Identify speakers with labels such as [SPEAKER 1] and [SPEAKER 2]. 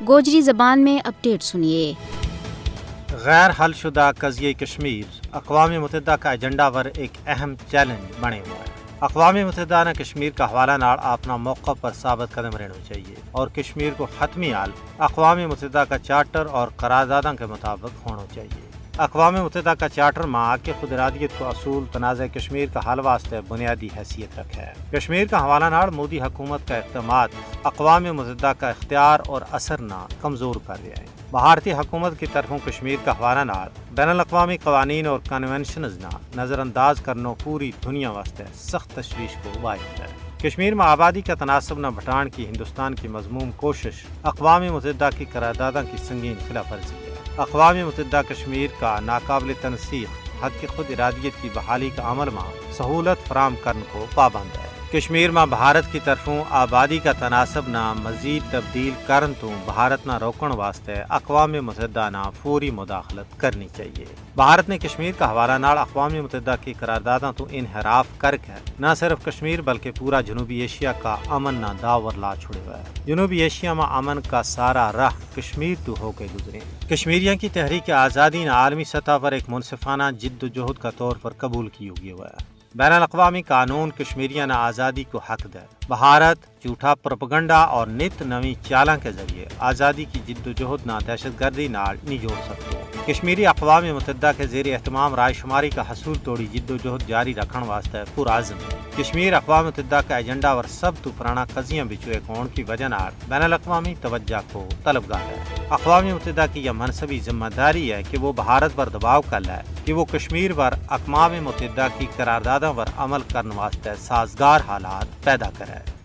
[SPEAKER 1] گوجری زبان میں اپڈیٹ سنیے۔
[SPEAKER 2] غیر حل شدہ قضیہ کشمیر اقوام متحدہ کا ایجنڈا پر ایک اہم چیلنج بنے ہوا ہے۔ اقوام متحدہ نے کشمیر کا حوالہ نال اپنا موقع پر ثابت قدم رہنا چاہیے اور کشمیر کو حتمی حل اقوام متحدہ کا چارٹر اور قراردادوں کے مطابق ہونا چاہیے۔ اقوام متحدہ کا چارٹر ماں کے خود ارادیت کو اصول تنازع کشمیر کا حل واسطے بنیادی حیثیت رکھا ہے۔ کشمیر کا حوالہ نال مودی حکومت کا اقدامات اقوام متحدہ کا اختیار اور اثر نہ کمزور کر رہے ہیں۔ بھارتی حکومت کی طرفوں کشمیر کا حوالہ نال بین الاقوامی قوانین اور کنونشنز نہ نظر انداز کرنا پوری دنیا واسطے سخت تشویش کو باعث ہے۔ کشمیر میں آبادی کا تناسب نہ بٹان کی ہندوستان کی مذموم کوشش اقوام متحدہ کی قراردادوں کی سنگین خلاف ورزی ہے۔ اقوام متحدہ کشمیر کا ناقابل تنسیق حق خود ارادیت کی بحالی کا عمل میں سہولت فراہم کرنے کو پابند ہے۔ کشمیر میں بھارت کی طرفوں آبادی کا تناسب نہ مزید تبدیل کرن تو بھارت نہ روکن واسطے اقوام متحدہ نہ فوری مداخلت کرنی چاہیے۔ بھارت نے کشمیر کا حوالہ نال اقوام متحدہ کی قراردادوں تو انحراف کر کے نہ صرف کشمیر بلکہ پورا جنوبی ایشیا کا امن نہ داور لا چھڑے ہوئے ہے۔ جنوبی ایشیا میں امن کا سارا راہ کشمیر تو ہو کے گزرے۔ کشمیریوں کی تحریک آزادی نے عالمی سطح پر ایک منصفانہ جد و جہد کا طور پر قبول کی ہوئی ہوا ہے۔ بین الاقوامی قانون کشمیریوں نے آزادی کو حق دے۔ بھارت جھوٹا پروپیگنڈا اور نت نوی چالاں کے ذریعے آزادی کی جد و جہد نہ دہشت گردی نال نہیں جوڑ سکتے۔ کشمیری اقوام متحدہ کے زیر اہتمام رائے شماری کا حصول توڑی جد و جہد جاری رکھنے واسطے پرعزم ہے۔ کشمیر اقوام متحدہ کا ایجنڈا اور سب تو پرانا قضیہ بچو ایک ہون کی وجہ نال بین الاقوامی توجہ کو طلبگار ہے۔ اقوام متحدہ کی یہ منصبی ذمہ داری ہے کہ وہ بھارت پر دباؤ کر لائے کہ وہ کشمیر پر اقوام متحدہ کی قراردادوں پر عمل کرنے واسطے سازگار حالات پیدا کرے۔